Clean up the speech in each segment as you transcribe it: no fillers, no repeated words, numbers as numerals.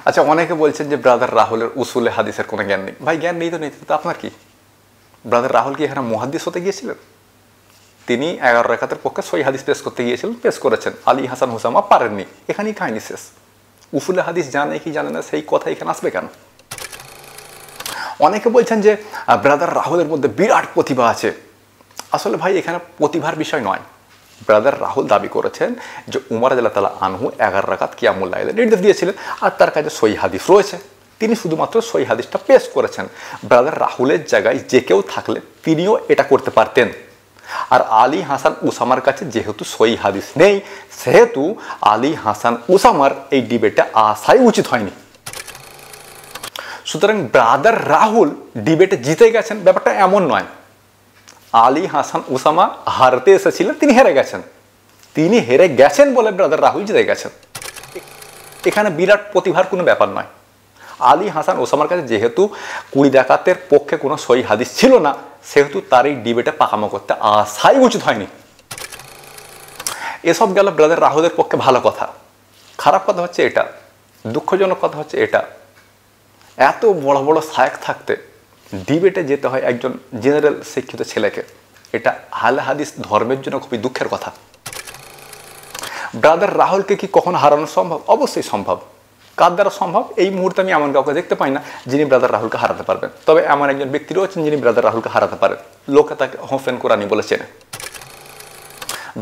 আচ্ছা, অনেকে বলছেন যে ব্রাদার রাহুলের উসুলে হাদিসের কোনো জ্ঞান নেই। ভাই, জ্ঞান নেই তো নেই, তো আপনার কি? ব্রাদার রাহুল কি এখানে মুহাদ্দিস হতে গিয়েছিলেন? তিনি 11 রাকাতের পক্ষে সহিহ হাদিস পেশ করতে গিয়েছিলেন, পেশ করেছেন। আলী হাসান হুসামা পারেননি, এখানেই কাহিনী শেষ। উসুলে হাদিস জানে কি জানে না সেই কথা এখানে আসবে কেন? অনেকে বলছেন যে ব্রাদার রাহুলের মধ্যে বিরাট প্রতিভা আছে। আসলে ভাই, এখানে প্রতিভার বিষয় নয়। ব্রাদার রাহুল দাবি করেছেন যে উমর রাদিয়াল্লাহু তাআলা আনহু 11 রাকাত কিয়ামুল লাইলের নির্দেশ দিয়েছিলেন, আর তার কাছে সহিহ হাদিস রয়েছে। তিনি শুধুমাত্র সহিহ হাদিসটা পেশ করেছেন। ব্রাদার রাহুলের জায়গায় যে কেউ থাকলে তিনিও এটা করতে পারতেন। আর আলী হাসান উসামার কাছে যেহেতু সহিহ হাদিস নেই, সেহেতু আলী হাসান উসামার এই ডিবেটে আসাই উচিত হয়নি। সুতরাং ব্রাদার রাহুল ডিবেটে জিতে গেছেন, ব্যাপারটা এমন নয়। আলী হাসান উসামা হারতে এসেছিলেন, তিনি হেরে গেছেন। তিনি হেরে গেছেন বলে ব্রাদার রাহুল জিতে গেছেন। এখানে বিরাট প্রতিভার কোনো ব্যাপার নয়। আলী হাসান ওসামার কাছে যেহেতু 20 রাকাতের পক্ষে কোনো সহিহ হাদিস ছিল না, সেহেতু তার এই ডিবেটে পাকামো করতে আসাই উচিত হয়নি। এসব গেল ব্রাদার রাহুলের পক্ষে ভালো কথা। খারাপ কথা হচ্ছে এটা, দুঃখজনক কথা হচ্ছে এটা, এত বড় বড় শায়েখ থাকতে ডিবেটে যেতে হয় একজন জেনারেল শিক্ষিত ছেলেকে। এটা আহলে হাদিস ধর্মের জন্য খুবই দুঃখের কথা। ব্রাদার রাহুলকে কি কখনো হারানো সম্ভব? অবশ্যই সম্ভব। কার দ্বারা সম্ভব? এই মুহূর্তে আমি এমন কাউকে দেখতে পাই না যিনি ব্রাদার রাহুলকে হারাতে পারবেন। তবে এমন একজন ব্যক্তি রয়েছেন যিনি ব্রাদার রাহুলকে হারাতে পারেন। লোকে তাকে হোসেন কোরআনি বলে চেনে।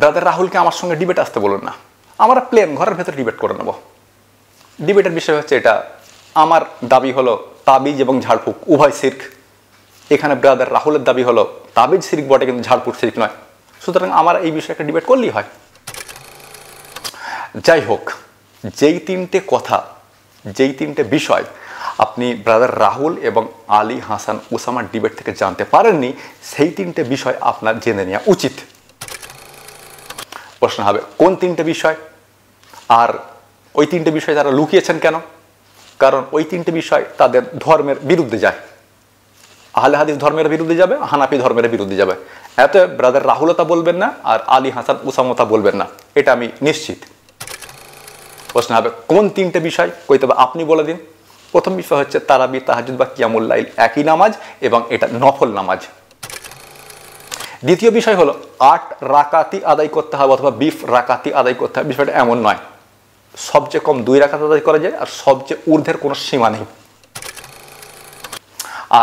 ব্রাদার রাহুলকে আমার সঙ্গে ডিবেট আসতে বলুন না, আমরা প্লেন ঘরের ভেতর ডিবেট করে নেব। ডিবেটের বিষয় হচ্ছে এটা, আমার দাবি হলো তাবিজ এবং ঝাড়ফুঁক উভয় শিরক। এখানে ব্রাদার রাহুলের দাবি হলো তাবিজ শিরক বটে, কিন্তু ঝাড়ফুঁক শিরক নয়। সুতরাং আমার এই বিষয়ে একটা ডিবেট করলেই হয়। যাই হোক, যেই তিনটে বিষয় আপনি ব্রাদার রাহুল এবং আলী হাসান উসামার ডিবেট থেকে জানতে পারেননি, সেই তিনটে বিষয় আপনার জেনে নেওয়া উচিত। প্রশ্ন হবে, কোন তিনটে বিষয়? আর ওই তিনটে বিষয় তারা লুকিয়েছেন কেন? কারণ ওই তিনটে বিষয় তাদের ধর্মের বিরুদ্ধে যায়। আহলে হাদিস ধর্মের বিরুদ্ধে যাবে, হানাফি ধর্মের বিরুদ্ধে যাবে। এত ব্রাদার রাহুলও তা বলবেন না, আর আলী হাসান উসামা তা বলবেন না, এটা আমি নিশ্চিত। প্রশ্ন হবে, কোন তিনটে বিষয়? কইতে হবে আপনি বলে দিন। প্রথম বিষয় হচ্ছে তারাবি, তাহাজ্জুদ বা কিয়ামুল লাইল একই নামাজ এবং এটা নফল নামাজ। দ্বিতীয় বিষয় হলো 8 রাকাতি আদায় করতে হবে অথবা 20 রাকাতি আদায় করতে হবে। বিষয়টা এমন নয়, সবচেয়ে কম 2 রাকাত আদায় করা যায়, আর সবচেয়ে ঊর্ধ্বের কোনো সীমা নেই।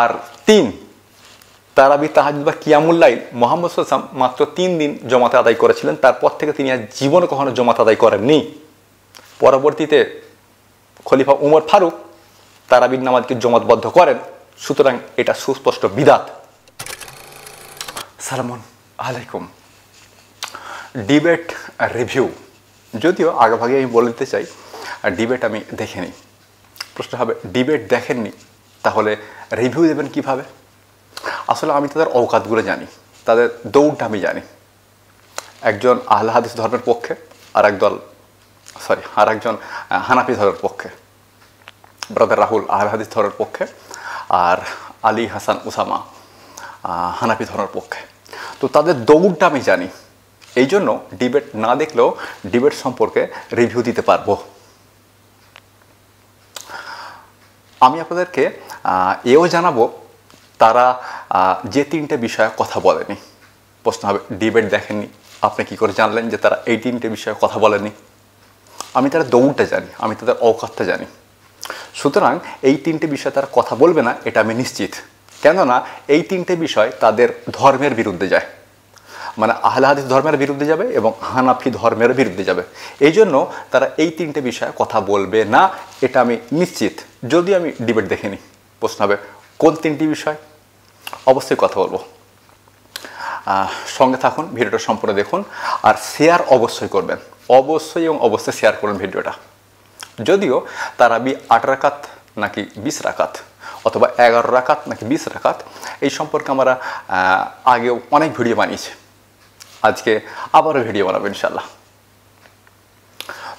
আর 3, তারাবি, তাহাজ্জুদ বা কিয়ামুল লাইল মুহাম্মদ সাল্লাল্লাহু আলাইহি ওয়াসাল্লাম মাত্র 3 দিন জমাতে আদায় করেছিলেন, তারপর থেকে তিনি আর জীবনে কখনো জমাতে আদায় করেননি। পরবর্তীতে খলিফা উমর ফারুক তারাবির নামাজকে জমাতবদ্ধ করেন। সুতরাং এটা সুস্পষ্ট বিদাত। সালামুন আলাইকুম। ডিবেট রিভিউ, যদিও আগেভাগে আমি বলে দিতে চাই ডিবেট আমি দেখিনি। প্রশ্ন হবে, ডিবেট দেখেননি তাহলে রিভিউ দেবেন কিভাবে? আসলে আমি তাদের অওকাতগুলো জানি, তাদের দৌড়টা আমি জানি। একজন আহলে হাদিস ধর্মের পক্ষে, আর একজন হানাফি ধর্মের পক্ষে। ব্রাদার রাহুল আহলে হাদিস ধর্মের পক্ষে, আর আলী হাসান উসামা হানাফি ধর্মের পক্ষে। তো তাদের দৌড়টা আমি জানি, এই জন্য ডিবেট না দেখলেও ডিবেট সম্পর্কে রিভিউ দিতে পারবো। আমি আপনাদেরকে এও জানাবো তারা যে তিনটে বিষয়ে কথা বলেনি। প্রশ্ন হবে, ডিবেট দেখেননি, আপনি কি করে জানলেন যে তারা এই তিনটে বিষয়ে কথা বলেনি? আমি তাদের দৌড়টা জানি, আমি তাদের অওকাতটা জানি। সুতরাং এই তিনটে বিষয়ে তারা কথা বলবে না, এটা আমি নিশ্চিত। কেননা এই তিনটে বিষয় তাদের ধর্মের বিরুদ্ধে যায়, মানে আহলে হাদিস ধর্মের বিরুদ্ধে যাবে এবং হানাফি ধর্মের বিরুদ্ধে যাবে। এই জন্য তারা এই তিনটে বিষয়ে কথা বলবে না, এটা আমি নিশ্চিত, যদি আমি ডিবেট দেখিনি। প্রশ্ন হবে, কোন তিনটি বিষয়? অবশ্যই কথা বলবো। সঙ্গে থাকুন, ভিডিওটা সম্পূর্ণ দেখুন, আর শেয়ার অবশ্যই করবেন। অবশ্যই এবং অবশ্যই শেয়ার করুন ভিডিওটা। যদিও তারাবি 8 রাকাত নাকি 20 রাকাত, অথবা 11 রাকাত নাকি 20 রাকাত, এই সম্পর্কে আমরা আগেও অনেক ভিডিও বানিয়েছি। আজকে আবারও ভিডিও বানাবো ইনশাল্লাহ।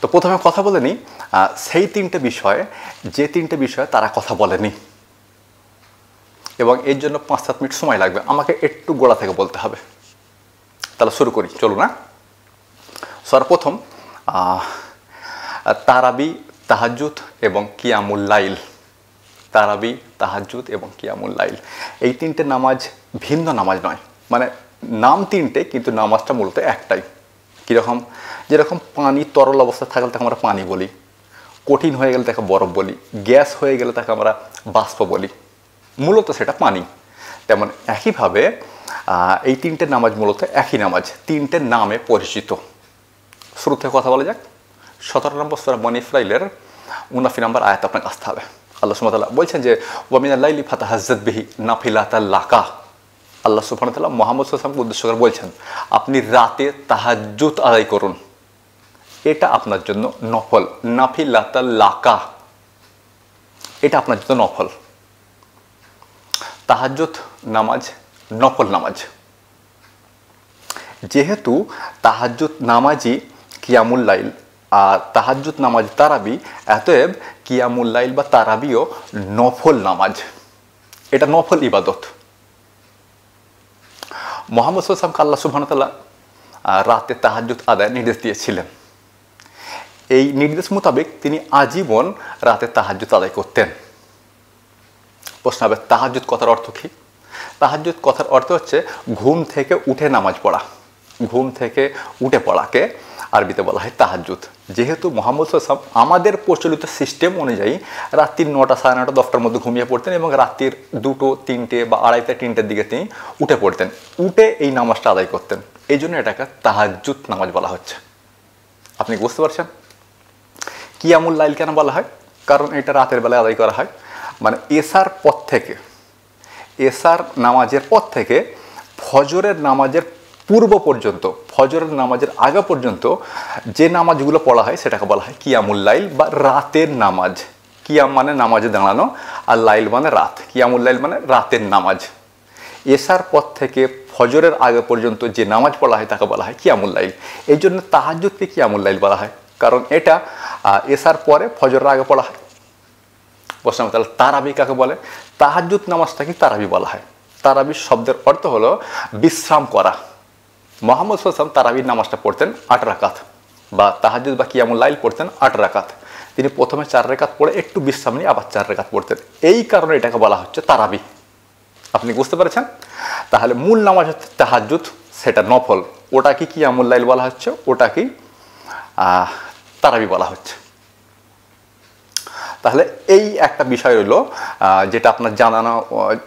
তো প্রথমে কথা বলে নিই সেই তিনটে বিষয়ে, যে তিনটে বিষয়ে তারা কথা বলেনি, এবং এর জন্য 5-7 মিনিট সময় লাগবে। আমাকে একটু গোড়া থেকে বলতে হবে। তাহলে শুরু করি, চলুন না। সর্বপ্রথম তারাবি তাহাজ্জুদ এবং কিয়ামুল লাইল, তারাবি, তাহাজ্জুদ এবং কিয়ামুল লাইল, এই তিনটে নামাজ ভিন্ন নামাজ নয়। মানে নাম তিনটে কিন্তু নামাজটা মূলত একটাই। কীরকম? যেরকম পানি তরল অবস্থায় থাকলে তাকে আমরা পানি বলি, কঠিন হয়ে গেলে তাকে বরফ বলি, গ্যাস হয়ে গেলে তাকে আমরা বাষ্প বলি, মূলত সেটা পানি। তেমন একইভাবে এই তিনটে নামাজ মূলত একই নামাজ, তিনটে নামে পরিচিত। শুরুতে কথা বলা যাক। 17 নম্বর সূরা বনী ইসরাঈলের 79 নম্বর আয়াত আপনাকে আসতে হবে। আল্লাহ সুবহানাহু ওয়া তাআলা বলছেন যে ওয়া মিনাল লাইলি ফাতাহাজ্জাদ বিহি নাফিলাতাল লাকা। আল্লাহ সুবহানাহু ওয়া তাআলা মুহাম্মদ সাল্লাল্লাহু আলাইহি ওয়াসাল্লামকে উদ্দেশ্য করে বলছেন, আপনি রাতে তাহাজ্জুদ আদায় করুন, এটা আপনার জন্য নফল। নাফিলাতাল লাকা, এটা আপনার জন্য নফল। তাহাজ্জুদ নামাজ নফল নামাজ। যেহেতু তাহাজ্জুদ নামাজই কিয়ামুল লাইল আর তাহাজ্জুদ নামাজ তারাবি, অতএব কিয়ামুল লাইল বা তারাবিও নফল নামাজ, এটা নফল ইবাদত। মুহাম্মদ সাল্লাল্লাহু আলাইহি ওয়াসাল্লামকে আল্লাহ সুবহানাহু ওয়া তাআলা রাতে তাহাজ্জুদ আদায়ের নির্দেশ দিয়েছিলেন। এই নির্দেশ মোতাবেক তিনি আজীবন রাতে তাহাজ্জুদ আদায় করতেন। প্রশ্ন হবে, তাহাজ্জুদ কথার অর্থ কী? তাহাজ্জুদ কথার অর্থ হচ্ছে ঘুম থেকে উঠে নামাজ পড়া। ঘুম থেকে উঠে পড়াকে আরবিতে বলা হয় তাহাজ্জুদ। যেহেতু মুহাম্মদ সাল্লাল্লাহু আলাইহি ওয়াসাল্লাম আমাদের প্রচলিত সিস্টেম অনুযায়ী রাত্রির 9টা, 9:30, 10টার মধ্যে ঘুমিয়ে পড়তেন এবং রাত্রির 2টো, 3টে বা 2:30, 3টের দিকে তিনি উঠে পড়তেন, উঠে এই নামাজটা আদায় করতেন। এই জন্য এটাকে তাহাজ্জুদ নামাজ বলা হচ্ছে। আপনি বুঝতে পারছেন? কিয়ামুল লাইল কেন বলা হয়? কারণ এটা রাতের বেলায় আদায় করা হয়। মানে এশার পর থেকে, এশার নামাজের পর থেকে ফজরের নামাজের পূর্ব পর্যন্ত, ফজরের নামাজের আগে পর্যন্ত যে নামাজগুলো পড়া হয় সেটাকে বলা হয় কিয়ামুল লাইল বা রাতের নামাজ। কিয়াম মানে নামাজে দাঁড়ানো, আর লাইল মানে রাত। কিয়ামুল লাইল মানে রাতের নামাজ। এশার পর থেকে ফজরের আগে পর্যন্ত যে নামাজ পড়া হয় তাকে বলা হয় কিয়ামুল লাইল। এই জন্য তাহাজ্জুদকে কিয়ামুল লাইল বলা হয়, কারণ এটা এশার পরে ফজরের আগে পড়া হয়। প্রশ্ন, তাহলে তারাবি কাকে বলে? তাহাজ্জুদ নামাজটাকে তারাবি বলা হয়। তারাবি শব্দের অর্থ হলো বিশ্রাম করা। মুহাম্মদ সাল্লাল্লাহু আলাইহি ওয়াসাল্লাম তারাবির নামাজটা পড়তেন 8 রাকাত, বা তাহাজ্জুদ বা কিয়ামুল লাইল পড়তেন 8 রাকাত। তিনি প্রথমে 4 রাকাত পড়ে একটু বিশ্রাম নিয়ে আবার 4 রাকাত পড়তেন। এই কারণে এটাকে বলা হচ্ছে তারাবি। আপনি বুঝতে পেরেছেন? তাহলে মূল নামাজ হচ্ছে তাহাজ্জুদ, সেটা নফল। ওটা কি কিয়ামুল লাইল বলা হচ্ছে, ওটা কি তারাবি বলা হচ্ছে। তাহলে এই একটা বিষয় হলো যেটা আপনার জানানো,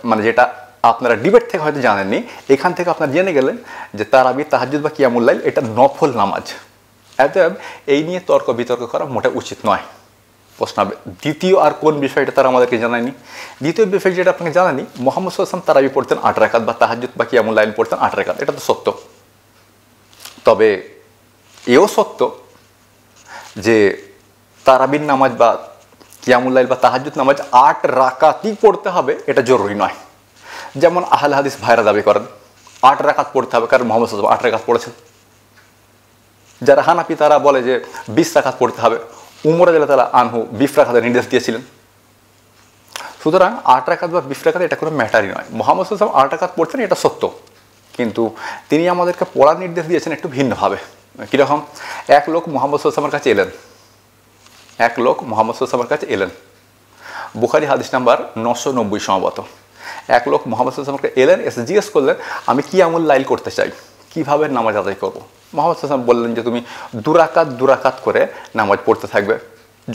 মানে যেটা আপনারা ডিবেট থেকে হয়তো জানেননি, এখান থেকে আপনারা জেনে গেলেন যে তারাবি, তাহাজ্জুদ বা কিয়ামুল লাইল এটা নফল নামাজ। অতএব এই নিয়ে তর্ক বিতর্ক করা মোটে উচিত নয়। প্রশ্ন হবে, দ্বিতীয় আর কোন বিষয়টা তারা আমাদেরকে জানায়নি? দ্বিতীয় বিষয় যেটা আপনাকে জানানি, মুহাম্মদ সাল্লাল্লাহু আলাইহি ওয়াসাল্লাম তারাবি পড়তেন 8 রাকাত বা তাহাজ্জুদ বা কিয়ামুল লাইল পড়তেন 8 রাকাত, এটা তো সত্য। তবে এও সত্য যে তারাবির নামাজ বা কিয়ামুল লাইল বা তাহাজ্জুদ নামাজ 8 রাকাতই পড়তে হবে, এটা জরুরি নয়। যেমন আহলে হাদিস ভাইরা দাবি করেন 8 রাকাত পড়তে হবে, কারণ মুহাম্মদ সাল্লাল্লাহু আলাইহি ওয়াসাল্লাম 8 রাকাত পড়েছেন। যারা হানাফি তারা বলে যে 20 রাকাত পড়তে হবে। উমর রাদিয়াল্লাহু তাআলা আনহু 20 রাকাতের নির্দেশ দিয়েছিলেন। সুতরাং 8 রাকাত বা 20 রাকাত এটা কোনো ম্যাটারই নয়। মুহাম্মদ সাল্লাল্লাহু আলাইহি ওয়াসাল্লাম 8 রাকাত পড়তেন, এটা সত্য, কিন্তু তিনি আমাদেরকে পড়ার নির্দেশ দিয়েছেন একটু ভিন্নভাবে। কীরকম? এক লোক মুহাম্মদ সাল্লাল্লাহু আলাইহি ওয়াসাল্লামের কাছে এলেন, এক লোক মুহাম্মদ সাল্লাল্লাহু আলাইহি ওয়াসাল্লামের কাছে এলেন। বুখারী হাদিস নাম্বার 990 সম্ভবত। এক লোক মুহাম্মদ সাল্লাল্লাহু আলাইহি ওয়াসাল্লামকে এলেন, এসে জিজ্ঞেস করলেন, আমি কিয়ামুল লাইল করতে চাই, কিভাবে নামাজ আদায় করব? মুহাম্মদ সাল্লাল্লাহু আলাইহি ওয়াসাল্লাম বললেন যে তুমি 2 রাকাত 2 রাকাত করে নামাজ পড়তে থাকবে।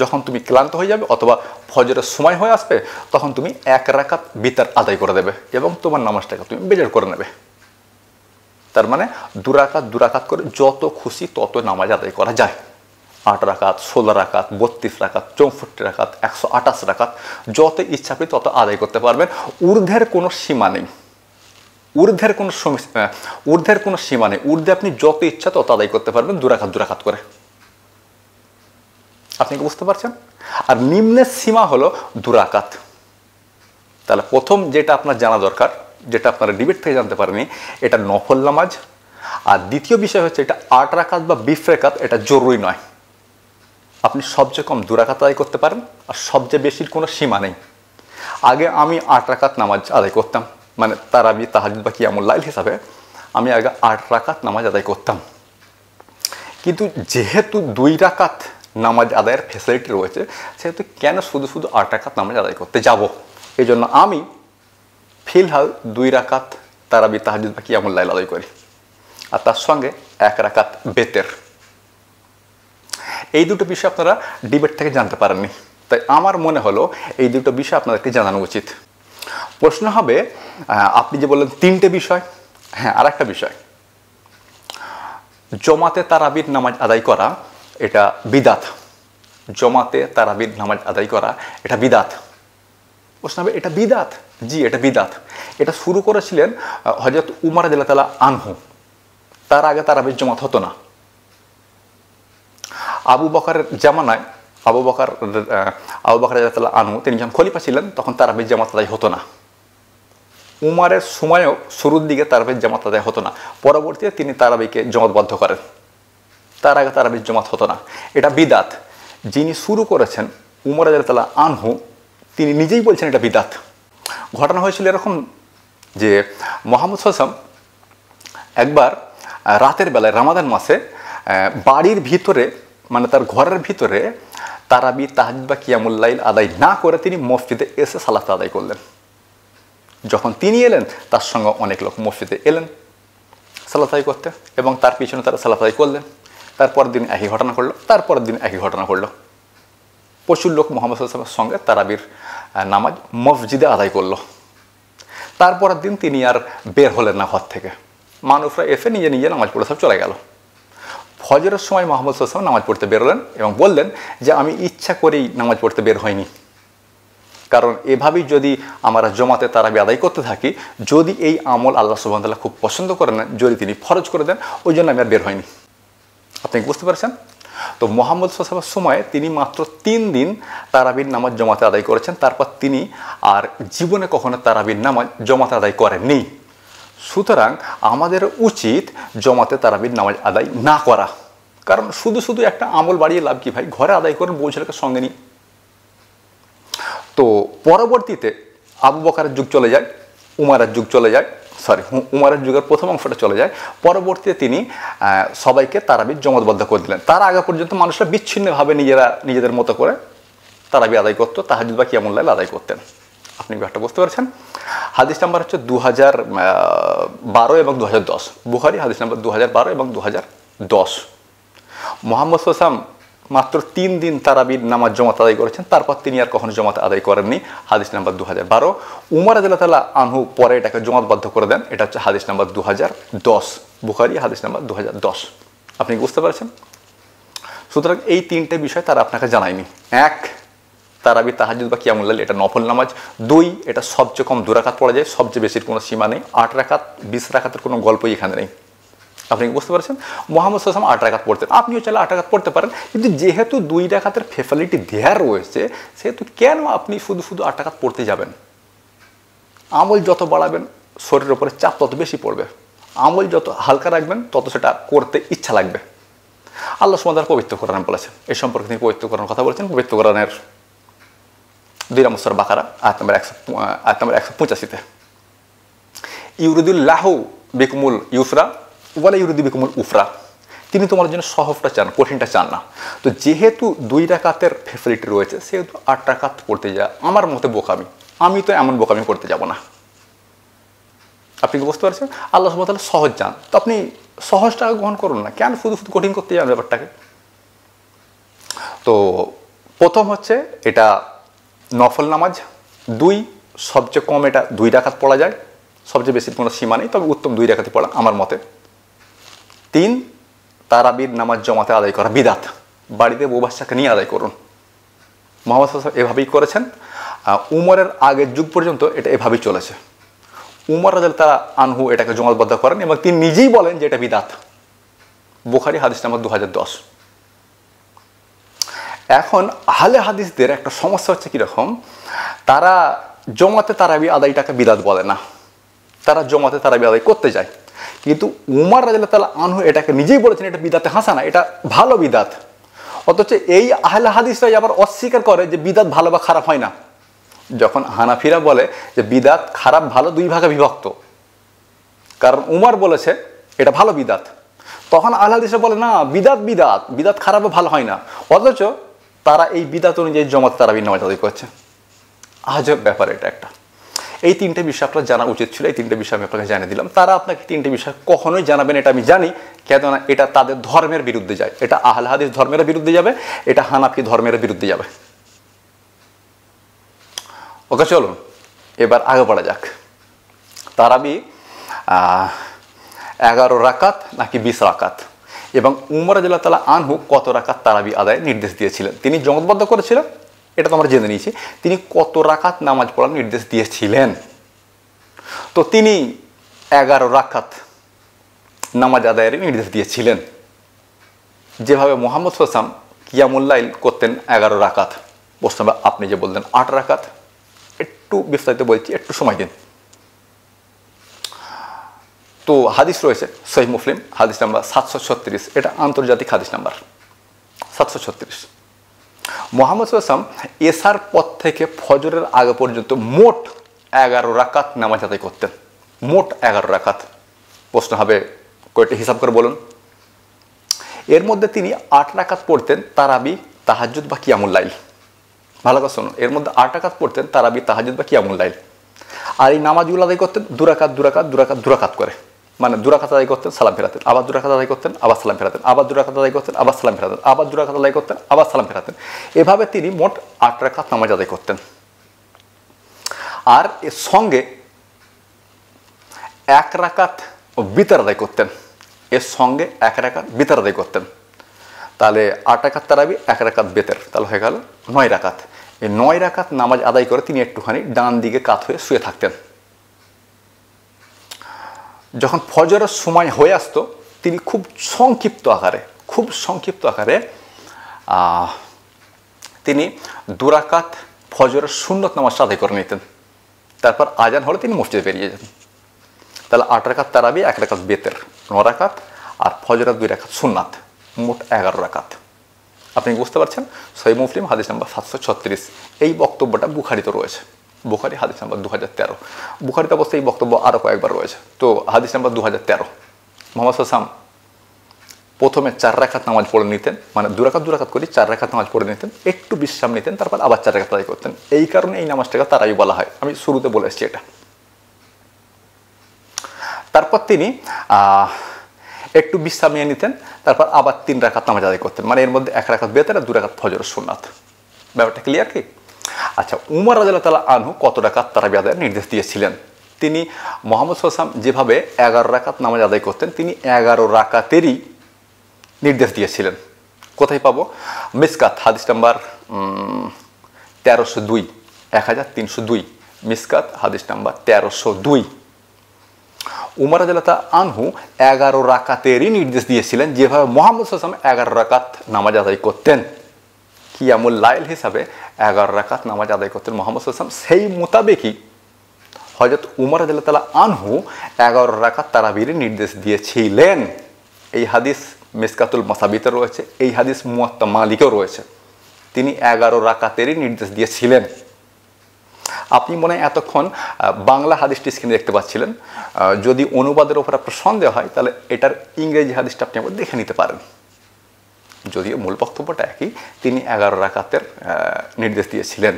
যখন তুমি ক্লান্ত হয়ে যাবে অথবা ফজরের সময় হয়ে আসবে, তখন তুমি 1 রাকাত বিতর আদায় করে দেবে এবং তোমার নামাজটাকে তুমি বেজর করে নেবে। তার মানে 2 রাকাত 2 রাকাত করে যত খুশি তত নামাজ আদায় করা যায়। 8 রাকাত, 16 রাকাত, 32 রাকাত, 64 রাকাত, 128 রাকাত, যত ইচ্ছা আপনি তত আদায় করতে পারবেন। ঊর্ধ্বের কোনো সীমা নেই, ঊর্ধ্বের কোনো সীমা নেই। ঊর্ধ্বে আপনি যত ইচ্ছা তত আদায় করতে পারবেন 2 রাকাত 2 রাকাত করে। আপনি কি বুঝতে পারছেন? আর নিম্নের সীমা হলো 2 রাকাত। তাহলে প্রথম যেটা আপনার জানা দরকার, যেটা আপনারা ডিবেট থেকে জানতে পারেনি, এটা নফল নামাজ। আর দ্বিতীয় বিষয় হচ্ছে এটা 8 রাকাত বা 20 রাকাত, এটা জরুরি নয়। আপনি সবচেয়ে কম 2 রাকাত আদায় করতে পারেন, আর সবচেয়ে বেশির কোনো সীমা নেই। আগে আমি 8 রাকাত নামাজ আদায় করতাম, মানে তারাবি, তাহাজ্জুদ বা কিয়ামুল লাইল হিসাবে আমি আগে 8 রাকাত নামাজ আদায় করতাম। কিন্তু যেহেতু 2 রাকাত নামাজ আদায়ের ফ্যাসিলিটি রয়েছে, সেহেতু কেন শুধু শুধু 8 রাকাত নামাজ আদায় করতে যাব। এই জন্য আমি ফিলহাল 2 রাকাত তারাবি তাহাজ্জুদ বা কিয়ামুল লাইল আদায় করি, আর তার সঙ্গে 1 রাকাত বেতের। এই দুটো বিষয় আপনারা ডিবেট থেকে জানতে পারেননি, তাই আমার মনে হলো এই দুটো বিষয় আপনাদেরকে জানানো উচিত। প্রশ্ন হবে, আপনি যে বললেন 3টে বিষয়, হ্যাঁ আর একটা বিষয়, জমাতে তারাবির নামাজ আদায় করা এটা বিদাত। জমাতে তারাবির নামাজ আদায় করা এটা বিদাত। প্রশ্ন হবে এটা বিদাত? জি, এটা বিদাত। এটা শুরু করেছিলেন হযরত উমর রাদিয়াল্লাহু তাআলা আনহু। তার আগে তারাবির জমাত হতো না। আবু বকরের জামানায় আবু বকর রাদিয়াল্লাহু তাআলা আনহু তিনি যখন খলিফা ছিলেন তখন তারাবির জামাত আদায় হতো না। উমারের সময়ও শুরুর দিকে তারাবির জামাত আদায় হতো না, পরবর্তীতে তিনি তারাবিকে জমাতবদ্ধ করেন। তার আগে তারাবির জামাত হতো না, এটা বিদাত। যিনি শুরু করেছেন উমর রাদিয়াল্লাহু তাআলা আনহু, তিনি নিজেই বলছেন এটা বিদাত। ঘটনা হয়েছিল এরকম যে মুহাম্মদ সাল্লাল্লাহু আলাইহি ওয়াসাল্লাম একবার রাতের বেলায় রমাদান মাসে বাড়ির ভিতরে মানে তার ঘরের ভিতরে তারাবি তাহাজ্জুদ বা কিয়ামুল লাইল আদায় না করে তিনি মসজিদে এসে সালাত আদায় করলেন। যখন তিনি এলেন তার সঙ্গে অনেক লোক মসজিদে এলেন সালাত আদায় করতে, এবং তার পিছনে তারা সালাত আদায় করলেন। তারপরের দিন একই ঘটনা ঘটল, তারপরের দিন একই ঘটনা ঘটল। প্রচুর লোক মুহাম্মদ সাল্লাল্লাহু আলাইহি ওয়াসাল্লামের সঙ্গে তারাবির নামাজ মসজিদে আদায় করলো। তারপরের দিন তিনি আর বের হলেন না ঘর থেকে। মানুষরা এসে নিজে নিজে নামাজ পড়ে সব চলে গেল। ফজরের সময় মুহাম্মদ সাল্লাল্লাহু আলাইহি ওয়াসাল্লাম নামাজ পড়তে বেরোলেন এবং বললেন যে আমি ইচ্ছা করেই নামাজ পড়তে বের হইনি, কারণ এভাবেই যদি আমরা জমাতে তারাবি আদায় করতে থাকি, যদি এই আমল আল্লাহ সুবহানাহু ওয়া তাআলা খুব পছন্দ করেন না, যদি তিনি ফরজ করে দেন, ওই জন্য আমি আর বের হইনি। আপনি বুঝতে পারছেন? তো মুহাম্মদ সাল্লাল্লাহু আলাইহি ওয়াসাল্লামের সময়ে তিনি মাত্র 3 দিন তারাবির নামাজ জমাতে আদায় করেছেন, তারপর তিনি আর জীবনে কখনো তারাবির নামাজ জমাতে আদায় করেননি। সুতরাং আমাদের উচিত জমাতে তারাবির নামাজ আদায় না করা, কারণ শুধু শুধু একটা আমল বাড়িয়ে লাভ কি ভাই? ঘরে আদায় করেন বউ ছেলেকে সঙ্গে নিয়ে। তো পরবর্তীতে আবু বকরের যুগ চলে যায়, উমারের যুগ চলে যায়, উমারের যুগের প্রথম অংশটা চলে যায়। পরবর্তীতে তিনি সবাইকে তারাবির জমাতবদ্ধ করে দিলেন। তার আগে পর্যন্ত মানুষরা বিচ্ছিন্নভাবে নিজেদের মতো করে তারাবি আদায় করতো, তাহাজ্জুদ বা কিয়ামুল লাইল আদায় করতেন। আপনি ব্যাপারটা বুঝতে পারছেন? হাদিস নাম্বার হচ্ছে 2012 এবং 2010, বুখারী হাদিস নাম্বার 2012 এবং 2010। মুহাম্মদ সাল্লাল্লাহু আলাইহি ওয়াসাল্লাম মাত্র 3 দিন তারাবির নামাজ জমাত আদায় করেছেন, তারপর তিনি আর কখনো জমাত আদায় করেননি। হাদিস নাম্বার 2012। উমর রাদিয়াল্লাহু তাআলা আনহু পরে এটাকে জমাতবদ্ধ করে দেন, এটা হচ্ছে হাদিস নাম্বার 2010, বুখারী হাদিস নাম্বার 2010। আপনি বুঝতে পারছেন? সুতরাং এই 3টে বিষয় তারা আপনাকে জানায়নি। 1, তারাবি তাহাজ্জুদ বা কিয়ামুল লাইল এটা নফল নামাজ। 2, এটা সবচেয়ে কম 2 রাকাত পড়া যায়, সবচেয়ে বেশির কোনো সীমা নেই। 8 রাকাত 20 রাকাতের কোনো গল্পই এখানে নেই। আপনি বুঝতে পারছেন? মুহাম্মদ সাল্লাল্লাহু আলাইহি ওয়াসাল্লাম 8 রাকাত পড়তেন, আপনিও চাইলে 8 রাকাত পড়তে পারেন, কিন্তু যেহেতু 2 রাকাতের ফ্যাসিলিটি দেওয়া রয়েছে, সেহেতু কেন আপনি শুধু শুধু 8 রাকাত পড়তে যাবেন? আমল যত বাড়াবেন শরীরের উপরে চাপ তত বেশি পড়বে, আমল যত হালকা রাখবেন তত সেটা করতে ইচ্ছা লাগবে। আল্লাহ সুবহানাহু ওয়া তাআলা পবিত্র কোরআনে বলেছেন, এই সম্পর্কে তিনি পবিত্র কোরআনের কথা বলেছেন। পবিত্র কোরআনের 2 নম্বর সূরা বাকারা আয়াত নম্বর 185-তে, ইউরিদুল্লাহু বিকুমুল ইউসরা ওয়ালা ইউরিদু বিকুমুল উফরা। তিনি তোমার জন্য সহজটা চান, কঠিনটা চান না। তো যেহেতু 2 রাকাতের ফ্যাসিলিটি রয়েছে, সেহেতু 8 রাকাত পড়তে যা আমার মতে বোকামি। আমি তো এমন বোকামি করতে যাব না। আপনি কি বুঝতে পারছেন? আল্লাহ সুবহানাহু ওয়া তাআলা সহজ চান, তো আপনি সহজটাকে গ্রহণ করুন না, কেন শুধু শুধু কঠিন করতে যান ব্যাপারটাকে? তো প্রথম হচ্ছে এটা নফল নামাজ। 2, সবচেয়ে কম এটা 2 রাকাত পড়া যায়, সবচেয়ে বেশি কোনো সীমা নেই, তবে উত্তম 2 রাকাতই পড়া আমার মতে। 3, তারাবির নামাজ জমাতে আদায় করা বিদাত, বাড়িতে বউ বাচ্চাকে নিয়ে আদায় করুন। মুহাম্মদ সাল্লাল্লাহু আলাইহি ওয়াসাল্লাম এভাবেই করেছেন। উমরের আগের যুগ পর্যন্ত এটা এভাবেই চলেছে। উমর রাদিয়াল্লাহু তাআলা আনহু এটাকে জমাতবদ্ধ করেন এবং তিনি নিজেই বলেন যে এটা বিদাত, বুখারী হাদিস নাম্বার 2010। এখন আহলে হাদিসদের একটা সমস্যা হচ্ছে কীরকম, তারা জমাতে তারাবি আদায়টাকে বিদাত বলে না, তারা জমাতে তারাবি আদায় করতে যায়, কিন্তু উমর রাদিয়াল্লাহু তাআলা আনহু এটাকে নিজেই বলেছেন এটা বিদাতে হাসানা, এটা ভালো বিদাত। অথচ এই আহলে হাদিসরাই আবার অস্বীকার করে যে বিদাত ভালো বা খারাপ হয় না। যখন হানাফিরা বলে যে বিদাত খারাপ ভালো 2 ভাগে বিভক্ত, কারণ উমর বলেছে এটা ভালো বিদাত, তখন আহলে হাদিসরা বলে না, বিদাত বিদাত, বিদাত খারাপ ভালো হয় না, অথচ তারা এই বিদাত অনুযায়ী জমাত তারাবির নামাজ আদায় করছে। আজব ব্যাপার এটা একটা। এই তিনটে বিষয় আপনার জানা উচিত ছিল, এই তিনটে বিষয় আমি আপনাকে জানিয়ে দিলাম। তারা আপনাকে তিনটে বিষয় কখনোই জানাবেন এটা আমি জানি, কেননা এটা তাদের ধর্মের বিরুদ্ধে যায়। এটা আহলে হাদিস ধর্মের বিরুদ্ধে যাবে, এটা হানাফি ধর্মের বিরুদ্ধে যাবে। ওকে, চলুন এবার আগে বাড়া যাক। তারাবি 11 রাকাত নাকি 20 রাকাত, এবং উমর রাদিয়াল্লাহু তাআলা আনহু কত রাকাত তারাবি আদায়ের নির্দেশ দিয়েছিলেন? তিনি জমাতবদ্ধ করেছিলেন, এটা তো আমরা জেনে নিয়েছি। তিনি কত রাকাত নামাজ পড়ার নির্দেশ দিয়েছিলেন? তো তিনি 11 রাকাত নামাজ আদায়ের নির্দেশ দিয়েছিলেন। যেভাবে মুহাম্মদ সাল্লাল্লাহু আলাইহি ওয়াসাল্লাম কিয়ামুল লাইল করতেন 11 রাকাত, প্রশ্ন আপনি যে বললেন 8 রাকাত, একটু বিস্তারিত বলছি, একটু সময় দিন। তো হাদিস রয়েছে সহিহ মুসলিম, হাদিস নাম্বার 736, এটা আন্তর্জাতিক হাদিস নাম্বার 736। মুহাম্মদ সাল্লাল্লাহু আলাইহি ওয়াসাল্লাম এশার পর থেকে ফজরের আগে পর্যন্ত মোট 11 রাকাত নামাজ আদায় করতেন। মোট 11 রাকাত। প্রশ্ন হবে কয়টি, হিসাব করে বলুন। এর মধ্যে তিনি 8 রাকাত পড়তেন তারাবি, তাহাজ্জুদ বা কিয়ামুল লাইল। ভালো করে শুনুন, এর মধ্যে 8 রাকাত পড়তেন তারাবি, তাহাজ্জুদ বা কিয়ামুল লাইল। আর এই নামাজগুলো আদায় করতেন 2 রাকাত 2 রাকাত 2 রাকাত 2 রাকাত করে, মানে 2 রাকাত আদায় করতেন, সালাম ফেরাতেন, আবার 2 রাকাত আদায় করতেন, আবার সালাম ফেরাতেন, আবার 2 রাকাত আদায় করতেন, আবার সালাম ফেরাতেন, আবার 2 রাকাত আদায় করতেন, আবার সালাম ফেরাতেন। এভাবে তিনি মোট 8 রাকাত নামাজ আদায় করতেন। আর এর সঙ্গে 1 রাকাত বিতর আদায় করতেন, এর সঙ্গে 1 রাকাত বিতর আদায় করতেন। তাহলে 8 রাকাত তারাবি, 1 রাকাত বেতের, তাহলে হয়ে গেল 9 রাকাত। এই 9 রাকাত নামাজ আদায় করে তিনি একটুখানি ডান দিকে কাত হয়ে শুয়ে থাকতেন। যখন ফজরের সময় হয়ে আসতো, তিনি খুব সংক্ষিপ্ত আকারে তিনি 2 রাকাত ফজরের সুন্নত নামাজটা আদায় করে নিতেন। তারপর আজান হলে তিনি মসজিদে বেরিয়ে যেতেন। তাহলে 8 রাকাত তারাবি, 1 রাকাত বেতের, 9 রাকাত, আর ফজরের 2 রাকাত সুন্নাত, মোট 11 রাকাত। আপনি বুঝতে পারছেন? সহিহ মুসলিম হাদিস নাম্বার 736। এই বক্তব্যটা বুখারীতে রয়েছে, বুখারী হাদিস নাম্বার 2013। বুখারীতে অবশ্যই এই বক্তব্য আরও কয়েকবার রয়েছে। তো হাদিস নাম্বার 2013, মুহাম্মদ সাল্লাল্লাহু আলাইহি ওয়াসাল্লাম প্রথমে 4 রাকাত নামাজ পড়ে নিতেন, মানে 2 রাকাত করে 4 রাকাত নামাজ পড়ে নিতেন, একটু বিশ্রাম নিতেন, তারপর আবার 4 রাকাত আদায় করতেন। এই কারণে এই নামাজটাকে তারাবি বলা হয়। আমি শুরুতে বলে এসেছি এটা। তারপর তিনি একটু বিশ্রাম নিয়ে নিতেন, তারপর আবার 3 রাকাত নামাজ আদায় করতেন, মানে এর মধ্যে 1 রাকাত বেতের আর 2 রাকাত ফজরের সুন্নাত। ব্যাপারটা ক্লিয়ার কি? আচ্ছা, উমর রাদিয়াল্লাহু তাআলা আনহু কত রাকাত তারাবি আদায়ের নির্দেশ দিয়েছিলেন? তিনি মুহাম্মদ সাল্লাল্লাহু আলাইহি ওয়াসাল্লাম যেভাবে 11 রাকাত নামাজ আদায় করতেন, তিনি 11 রাকাতেরই নির্দেশ দিয়েছিলেন। কোথায় পাবো? মিসকাত হাদিস নাম্বার 1302, 1302, মিসকাত হাদিস নাম্বার 1302। উমর রাদিয়াল্লাহু তাআলা আনহু 11 রাকাতেরই নির্দেশ দিয়েছিলেন, যেভাবে মুহাম্মদ সাল্লাল্লাহু আলাইহি ওয়াসাল্লাম 11 রাকাত নামাজ আদায় করতেন। কিয়ামুল লাইল হিসাবে 11 রাকাত নামাজ আদায় করতেন মুহাম্মদ সাল্লাল্লাহু আলাইহি ওয়াসাল্লাম। সেই মোতাবেকই হযরত উমর রাদিয়াল্লাহু তাআলা আনহু 11 রাকাত তারাবির নির্দেশ দিয়েছিলেন। এই হাদিস মিসকাতুল মাসাবিতে রয়েছে, এই হাদিস মুয়াত্তা মালিকেও রয়েছে। তিনি 11 রাকাতেরই নির্দেশ দিয়েছিলেন। আপনি মনে হয় এতক্ষণ বাংলা হাদিসটি স্ক্রিনে দেখতে পাচ্ছিলেন। যদি অনুবাদের উপর আপনার সন্দেহ হয়, তাহলে এটার ইংরেজি হাদিসটা আপনি একবার দেখে নিতে পারেন। যদিও মূল বক্তব্যটা একই, তিনি 11 রাকাতের নির্দেশ দিয়েছিলেন।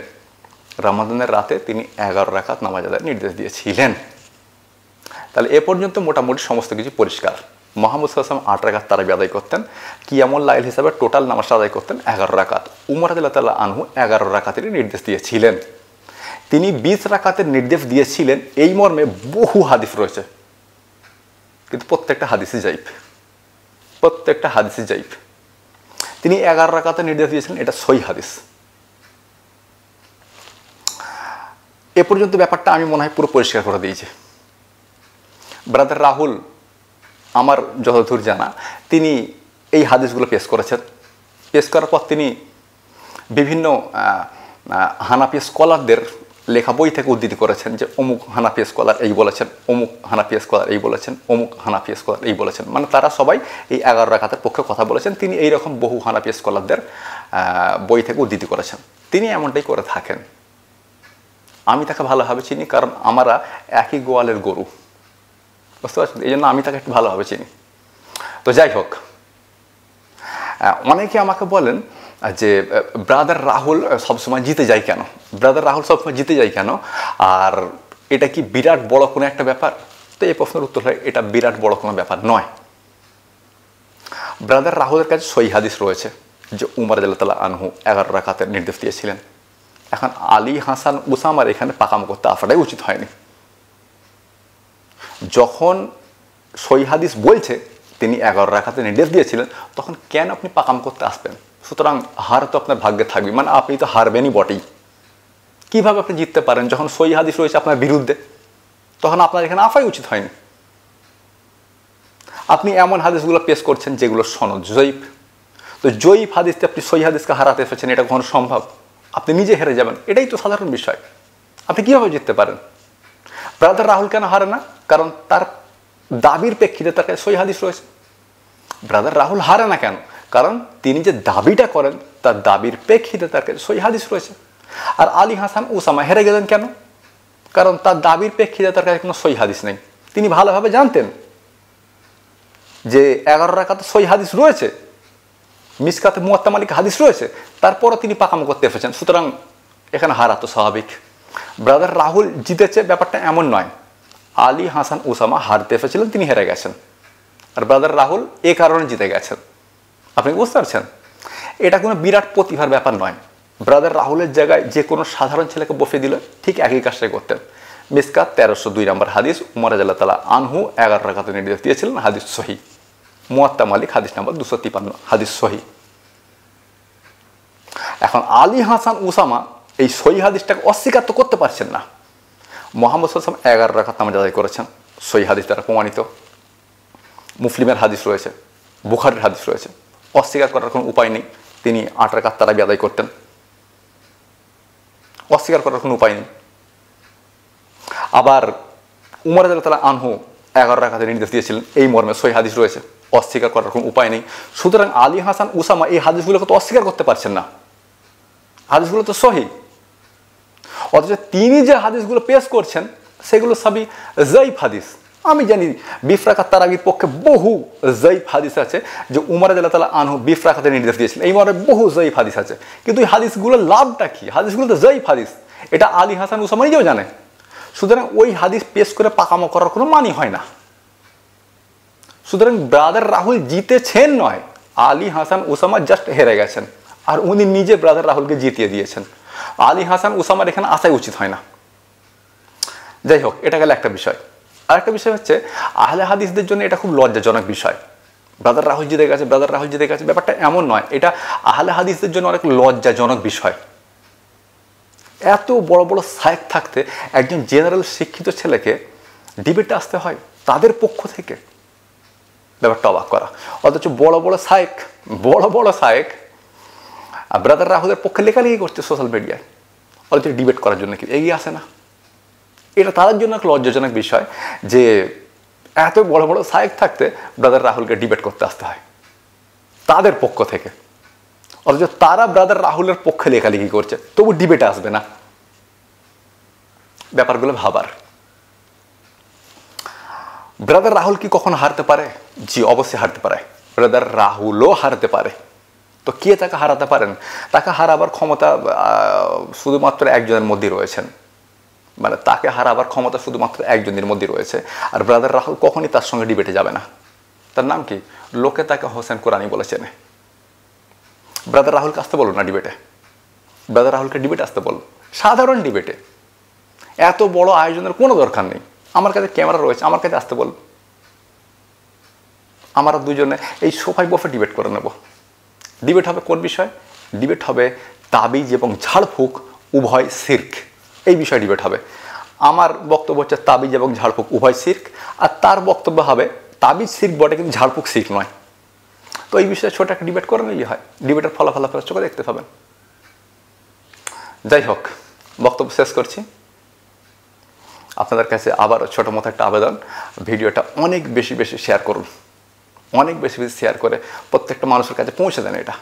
রমাদানের রাতে তিনি 11 রাকাত নামাজ আদায়ের নির্দেশ দিয়েছিলেন। তাহলে এ পর্যন্ত মোটামুটি সমস্ত কিছু পরিষ্কার। মুহাম্মদ সাল্লাল্লাহু আলাইহি ওয়াসাল্লাম 8 রাকাত তারাবি আদায় করতেন। কিয়ামুল লাইল হিসাবে টোটাল নামাজটা আদায় করতেন 11 রাকাত। উমর রাদিয়াল্লাহু তাআলা আনহু 11 রাকাতেরই নির্দেশ দিয়েছিলেন। তিনি 20 রাকাতের নির্দেশ দিয়েছিলেন, এই মর্মে বহু হাদিস রয়েছে, কিন্তু প্রত্যেকটা হাদিসই যায়িফ, প্রত্যেকটা হাদিসই যায়িফ। তিনি 11 রাকাতের নির্দেশ দিয়েছিলেন, এটা সহিহ হাদিস। এ পর্যন্ত ব্যাপারটা আমি মনে হয় পুরো পরিষ্কার করে দিয়েছি। ব্রাদার রাহুল, আমার যতদূর জানা, তিনি এই হাদিসগুলো পেশ করেছেন। পেশ করার পর তিনি বিভিন্ন হানাফি স্কলারদের লেখা বই থেকে উদ্ধৃতি করেছেন যে অমুক হানাফি স্কলার এই বলেছেন, অমুক হানাফি স্কলার এই বলেছেন, অমুক হানাফি স্কলার এই বলেছেন, মানে তারা সবাই এই 11 রাকাতের পক্ষে কথা বলেছেন। তিনি এইরকম বহু হানাফি স্কলারদের বই থেকে উদ্ধৃতি করেছেন। তিনি এমনটাই করে থাকেন। আমি তাকে ভালোভাবে চিনি, কারণ আমরা একই গোয়ালের গরু, বুঝতে পারছেন? এই জন্য আমি তাকে একটু ভালোভাবে চিনি। তো তো যাই হোক, অনেকে আমাকে বলেন যে ব্রাদার রাহুল সবসময় জিতে যায় কেন, ব্রাদার রাহুল সবসময় জিতে যায় কেন, আর এটা কি বিরাট বড় কোনো একটা ব্যাপার? তো এই প্রশ্নের উত্তর হয় এটা বিরাট বড় কোনো ব্যাপার নয়। ব্রাদার রাহুলের কাছে সহি হাদিস রয়েছে যে উমর রাদিয়াল্লাহু আনহু 11 রাকাতের নির্দেশ দিয়েছিলেন। এখন আলী হাসান উসামার এখানে পাকামো করতে আসাটাই উচিত হয়নি। যখন সহি হাদিস বলছে তিনি 11 রাকাতের নির্দেশ দিয়েছিলেন, তখন কেন আপনি পাকাম করতে আসবেন? সুতরাং হার তো আপনার ভাগ্যে থাকবে, মানে আপনি তো হারবেনই বটেই। কিভাবে আপনি জিততে পারেন যখন সহি হাদিস রয়েছে আপনার বিরুদ্ধে? তখন আপনার এখানে আসাই উচিত হয়নি। আপনি এমন হাদিসগুলো পেশ করছেন যেগুলো সনদ জয়ীফ। তো জয়ীফ হাদিসতে আপনি সহি হাদিসকে হারাতে এসেছেন, এটা কখনো সম্ভব? আপনি নিজে হেরে যাবেন, এটাই তো সাধারণ বিষয়। আপনি কীভাবে জিততে পারেন? ব্রাদার রাহুল কেন হারে না? কারণ তার দাবির প্রেক্ষিতে তার কাছে সহি হাদিস রয়েছে। ব্রাদার রাহুল হারে না কেন? কারণ তিনি যে দাবিটা করেন তার দাবির প্রেক্ষিতে তার কাছে সহি হাদিস রয়েছে। আর আলী হাসান উসামা হেরে গেলেন কেন? কারণ তার দাবির প্রেক্ষিতে তার কাছে কোনো সহি হাদিস নেই। তিনি ভালোভাবে জানতেন যে 11 রাকাতে সহি হাদিস রয়েছে, মিসকাতে মুয়াত্তা মালিক হাদিস রয়েছে, তারপরও তিনি পাকামো করতে এসেছেন। সুতরাং এখানে হারা তো স্বাভাবিক। ব্রাদার রাহুল জিতেছে ব্যাপারটা এমন নয়। আলী হাসান উসামা হারতে এসেছিলেন, তিনি হেরে গেছেন, আর ব্রাদার রাহুল এ কারণে জিতে গেছেন। আপনি বুঝতে পারছেন? এটা কোনো বিরাট প্রতিভার ব্যাপার নয়। ব্রাদার রাহুলের জায়গায় যে কোনো সাধারণ ছেলেকে বসিয়ে দিলে ঠিক একই কাজটাই করতেন। মিসকাত 1302 নম্বর হাদিস, উমর রাদিয়াল্লাহু আনহু 11 রাকাতের নির্দেশ দিয়েছিলেন, হাদিস সহি। মুয়াত্তা মালিক হাদিস নাম্বার 253, হাদিস সহি। এখন আলী হাসান উসামা এই সহি হাদিসটাকে অস্বীকার তো করতে পারছেন না। মুহাম্মদ সাল্লাল্লাহু আলাইহি ওয়াসাল্লাম 11 রাকাত নামাজ আদায় করেছেন, সহি হাদিস দ্বারা প্রমাণিত। মুসলিমের হাদিস রয়েছে, বুখারীর হাদিস রয়েছে। অস্বীকার করার কোনো উপায় নেই। তিনি 8 রাকাত তারাবি আদায় করতেন, অস্বীকার করার কোনো উপায় নেই। আবার উমর রাদিয়াল্লাহু আনহু 11 রাকাতের নির্দেশ দিয়েছিলেন, এই মর্মে সহি হাদিস রয়েছে, অস্বীকার করার কোনো উপায় নেই। সুতরাং আলী হাসান উসামা এই হাদিসগুলোকে তো অস্বীকার করতে পারছেন না, হাদিসগুলো তো সহি। অথচ তিনি যে হাদিসগুলো পেশ করছেন সেগুলো সবই জয়ীফ হাদিস। আমি জানি 20 রাকাত তারাবির পক্ষে বহু জয়ীফ হাদিস আছে যে উমর রাদিয়াল্লাহু আনহু 20 রাকাতের নির্দেশ দিয়েছিলেন, এই মর্মে বহু জয়ীফ হাদিস আছে। কিন্তু এই হাদিসগুলোর লাভটা কি? হাদিসগুলো তো জয়ীফ হাদিস, এটা আলী হাসান উসামা নিজেও জানে। সুতরাং ওই হাদিস পেশ করে পাকামো করার কোনো মানি হয় না। সুতরাং ব্রাদার রাহুল জিতেছেন নয়, আলী হাসান উসামা জাস্ট হেরে গেছেন, আর উনি নিজে ব্রাদার রাহুলকে জিতিয়ে দিয়েছেন। আলী হাসান উসামার এখানে আসাই উচিত হয় না। যাই হোক, এটা গেল একটা বিষয়। আরেকটা বিষয় হচ্ছে আহলে হাদিসদের জন্য এটা খুব লজ্জাজনক বিষয়। ব্রাদার রাহুল জিতে গেছে, ব্রাদার রাহুল জিতে গেছে, ব্যাপারটা এমন নয়। এটা আহলে হাদিসদের জন্য অনেক লজ্জাজনক বিষয়। এত বড় বড় শায়েখ থাকতে একজন জেনারেল শিক্ষিত ছেলেকে ডিবেটে আসতে হয় তাদের পক্ষ থেকে, ব্যাপারটা অবাক করা। অথচ বড় বড় শায়েখ ব্রাদার রাহুলের পক্ষে লেখালেখি করছে সোশ্যাল মিডিয়ায়, অথচ ডিবেট করার জন্য কেউ এগিয়ে আসে না। এটা তাদের জন্য এক লজ্জাজনক বিষয় যে এত বড় বড় শায়েখ থাকতে ব্রাদার রাহুলকে ডিবেট করতে আসতে হয় তাদের পক্ষ থেকে, অথচ তারা ব্রাদার রাহুলের পক্ষে লেখালেখি করছে, তবু ডিবেটে আসবে না। ব্যাপারগুলো ভাবার। ব্রাদার রাহুল কি কখনো হারতে পারে? জি, অবশ্যই হারতে পারে। ব্রাদার রাহুলও হারতে পারে। তো কে তাকে হারাতে পারেন? তাকে হারাবার ক্ষমতা শুধুমাত্র একজনের মধ্যেই রয়েছেন, মানে তাকে হারাবার ক্ষমতা শুধুমাত্র একজনের মধ্যে রয়েছে। আর ব্রাদার রাহুল কখনই তার সঙ্গে ডিবেটে যাবে না। তার নাম কি? লোকে তাকে হোসেন কোরআনি বলে চেনে। ব্রাদার রাহুলকে আসতে বলুন না ডিবেটে, ব্রাদার রাহুলকে ডিবেটে আসতে বলুন, সাধারণ ডিবেটে। এত বড় আয়োজনের কোনো দরকার নেই। আমার কাছে ক্যামেরা রয়েছে, আমার কাছে আসতে বলুন, আমরা দুজনে এই সোফায় বসে ডিবেট করে নেব। ডিবেট হবে কোন বিষয়? ডিবেট হবে তাবিজ এবং ঝাড়ফুঁক উভয় শিরক, এই বিষয়ে ডিবেট হবে। আমার বক্তব্য হচ্ছে তাবিজ এবং ঝাড়ফুঁক উভয় শিরক, আর তার বক্তব্য হবে তাবিজ শিরক বটে কিন্তু ঝাড়ফুঁক শিরক নয়। তো এই বিষয়ে ছোট একটা ডিবেট করে নিলেই হয়, ডিবেটের ফলাফল আপনারা চোখে দেখতে পাবেন। যাই হোক, বক্তব্য শেষ করছি। আপনাদের কাছে আবার ছোটো মতো একটা আবেদন, ভিডিওটা অনেক বেশি শেয়ার করুন, অনেক বেশি শেয়ার করে প্রত্যেকটা মানুষের কাছে পৌঁছে দেন এটা।